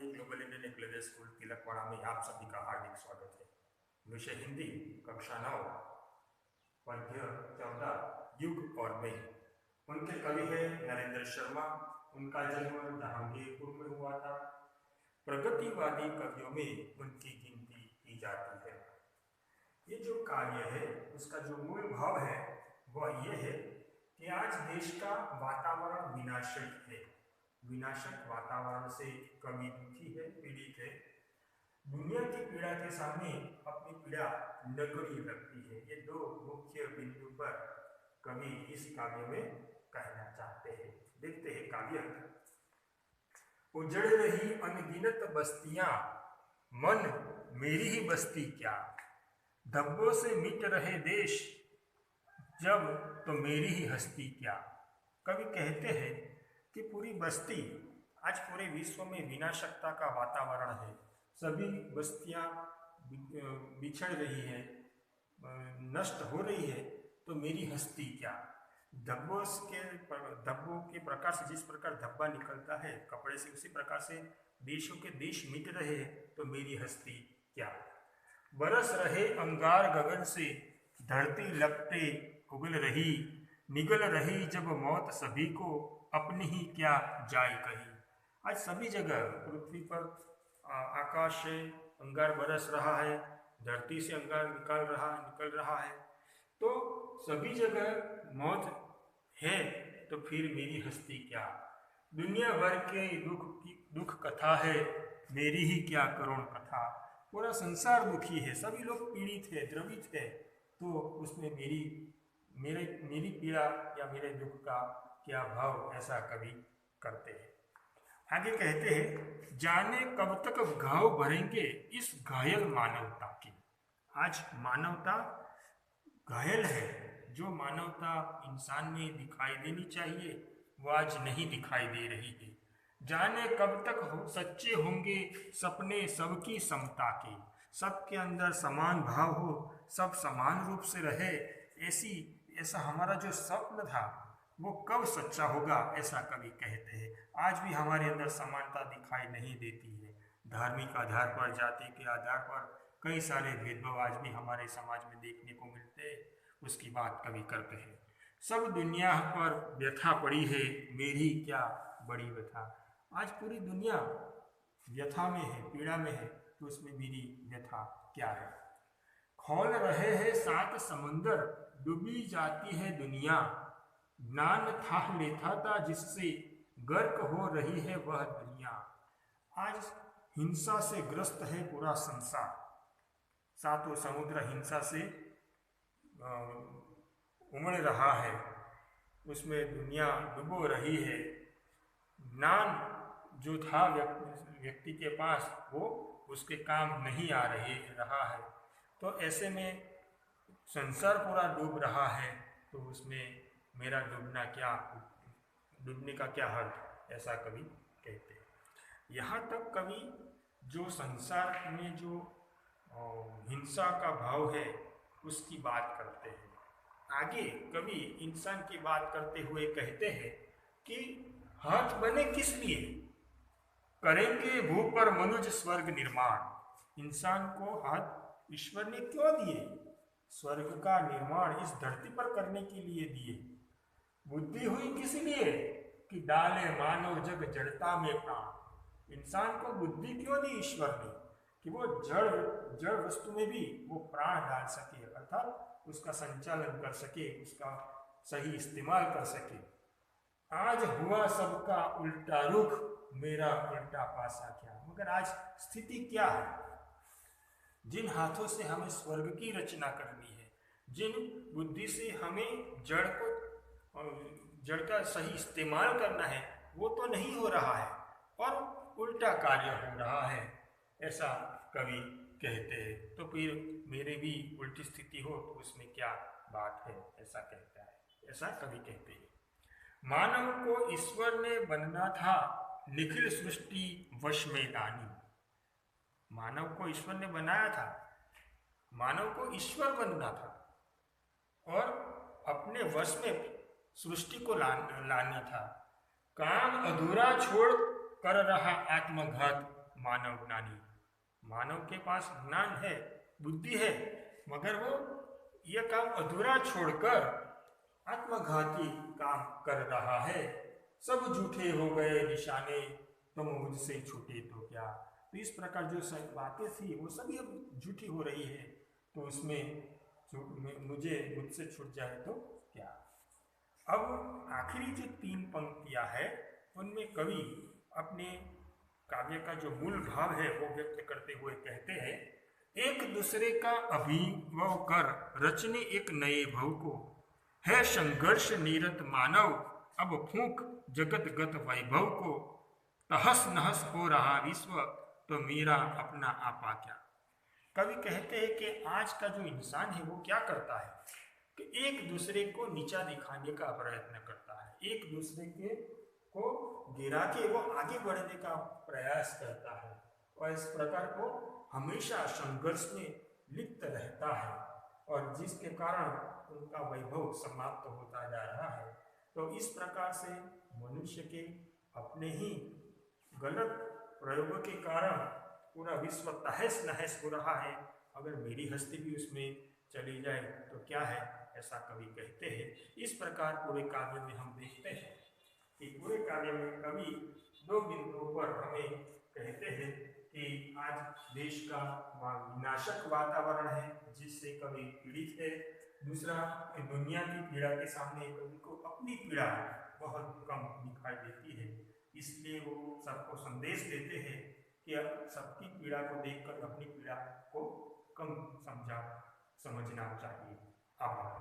Global Indian Eklavya school Tilakwada में आप सभी का हार्दिक स्वागत है। विषय हिंदी, कक्षा 9, पद्य 14, युग और मैं। उनके कवि है नरेंद्र शर्मा। उनका जन्म जहांगीरपुर में हुआ था। प्रगतिवादी कवियों में उनकी गिनती की जाती है। ये जो काव्य है उसका जो मूल भाव है वह ये है कि आज देश का वातावरण विनाशक है। विनाशक वातावरण से कवि दुखी है, पीड़ित है। दुनिया की पीड़ा के सामने अपनी पीड़ा नगण्य लगती है। ये दो मुख्य बिंदु पर कवि इस काव्य में कहना चाहते हैं। देखते हैं काव्य। उजड़ रही अनगिनत बस्तियां, मन मेरी ही बस्ती क्या। धब्बों से मिट रहे देश, जब तो मेरी ही हस्ती क्या। कवि कहते हैं कि पूरी बस्ती, आज पूरे विश्व में विनाशकता का वातावरण है। सभी बस्तियां बिछड़ रही है, नष्ट हो रही है, तो मेरी हस्ती क्या। धब्बों के प्रकार से, जिस प्रकार धब्बा निकलता है कपड़े से, उसी प्रकार से देशों के देश मिट रहे हैं, तो मेरी हस्ती क्या। बरस रहे अंगार गगन से, धरती लपटे उगल रही, निगल रही जब मौत सभी को, अपनी ही क्या जाय कही। आज सभी जगह पृथ्वी पर आकाश से अंगार बरस रहा है, धरती से अंगार निकल रहा है, तो सभी जगह मौत है, तो फिर मेरी हस्ती क्या। दुनिया भर के दुख कथा है, मेरी ही क्या करुण कथा। पूरा संसार दुखी है, सभी लोग पीड़ित है, द्रवित है, तो उसमें मेरी पीड़ा या मेरे दुख का क्या भाव, ऐसा कवि करते हैं। आगे कहते हैं, जाने कब तक घाव भरेंगे इस घायल मानवता के। आज मानवता घायल है। जो मानवता इंसान में दिखाई देनी चाहिए वो आज नहीं दिखाई दे रही है। जाने कब तक सच्चे होंगे सपने सबकी समता के। सबके अंदर समान भाव हो, सब समान रूप से रहे, ऐसा हमारा जो स्वप्न था वो कब सच्चा होगा, ऐसा कवि कहते हैं। आज भी हमारे अंदर समानता दिखाई नहीं देती है। धार्मिक आधार पर, जाति के आधार पर कई सारे भेदभाव आज भी हमारे समाज में देखने को मिलते हैं। उसकी बात कवि करते हैं। सब दुनिया पर व्यथा पड़ी है, मेरी क्या बड़ी व्यथा। आज पूरी दुनिया व्यथा में है, पीड़ा में है, तो उसमें मेरी व्यथा क्या है। खौल रहे हैं सात समंदर, डूबी जाती है दुनिया। ज्ञान था लेता था जिससे, गर्क हो रही है वह दुनिया। आज हिंसा से ग्रस्त है पूरा संसार। सातों समुद्र हिंसा से उमड़ रहा है, उसमें दुनिया डूबो रही है। ज्ञान जो था व्यक्ति के पास, वो उसके काम नहीं आ रहा है। तो ऐसे में संसार पूरा डूब रहा है, तो उसमें मेरा डूबने का क्या हल, ऐसा कवि कहते हैं। यहाँ तक कवि जो संसार में जो हिंसा का भाव है उसकी बात करते हैं। आगे कवि इंसान की बात करते हुए कहते हैं कि हाथ बने किस लिए, करेंगे भू पर मनुज स्वर्ग निर्माण। इंसान को हाथ ईश्वर ने क्यों दिए, स्वर्ग का निर्माण इस धरती पर करने के लिए दिए। बुद्धि हुई किस लिए, कि डाले मानव जग जड़ता में प्राण। इंसान को बुद्धि क्यों दी ईश्वर ने, कि वो जड़ वस्तु में भी वो प्राण डाल सके, अर्थात उसका संचालन कर सके, उसका सही इस्तेमाल कर सके। आज हुआ सबका उल्टा रुख, मेरा उल्टा पासा क्या। मगर आज स्थिति क्या है, जिन हाथों से हमें स्वर्ग की रचना करनी है, जिन बुद्धि से हमें जड़ का सही इस्तेमाल करना है, वो तो नहीं हो रहा है और उल्टा कार्य हो रहा है, ऐसा कवि कहते हैं। तो फिर मेरे भी उल्टी स्थिति हो तो उसमें क्या बात है, ऐसा कहता है, ऐसा कवि कहते हैं। मानव को ईश्वर ने बनना था, निखिल सृष्टि वश में दानी। मानव को ईश्वर ने बनाया था, मानव को ईश्वर बनना था और अपने वश में सृष्टि को लाना था। काम अधूरा छोड़ कर रहा आत्मघात, मानव ज्ञानी। मानव के पास ज्ञान है, बुद्धि है, मगर वो ये काम अधूरा छोड़कर आत्मघाती काम कर रहा है। सब झूठे हो गए निशाने, तुम मुझसे छूटे तो क्या। तो इस प्रकार जो बातें थी वो सभी अब झूठी हो रही है, तो उसमें मुझसे छूट जाए तो क्या। अब आखिरी जो 3 पंक्तियां है उनमें कवि अपने काव्य का जो मूल भाव है वो व्यक्त करते हुए कहते हैं, एक दूसरे का अभिभव कर रचने एक नए भव को, है संघर्ष निरत मानव अब फूंक जगत गत वैभव को, तहस नहस हो रहा विश्व तो मेरा अपना आपा क्या। कवि कहते हैं कि आज का जो इंसान है वो क्या करता है कि एक दूसरे को नीचा दिखाने का प्रयत्न करता है, एक दूसरे को गिरा के वो आगे बढ़ने का प्रयास करता है, और इस प्रकार को हमेशा संघर्ष में लिप्त रहता है, और जिसके कारण उनका वैभव समाप्त होता जा रहा है। तो इस प्रकार से मनुष्य के अपने ही गलत प्रयोगों के कारण पूरा विश्व तहस नहस हो रहा है। अगर मेरी हस्ती भी उसमें चली जाए तो क्या है, ऐसा कवि कहते हैं। इस प्रकार पूरे काव्य में हम देखते हैं कि पूरे काव्य में कवि 2 बिंदुओं पर हमें कहते हैं कि आज देश का विनाशक वातावरण है जिससे कवि पीड़ित है। दूसरा, दुनिया की पीड़ा के सामने कवि को अपनी पीड़ा बहुत कम दिखाई देती है, इसलिए वो सबको संदेश देते हैं कि अब सबकी पीड़ा को देखकर अपनी पीड़ा को कम समझना चाहिए। आभार।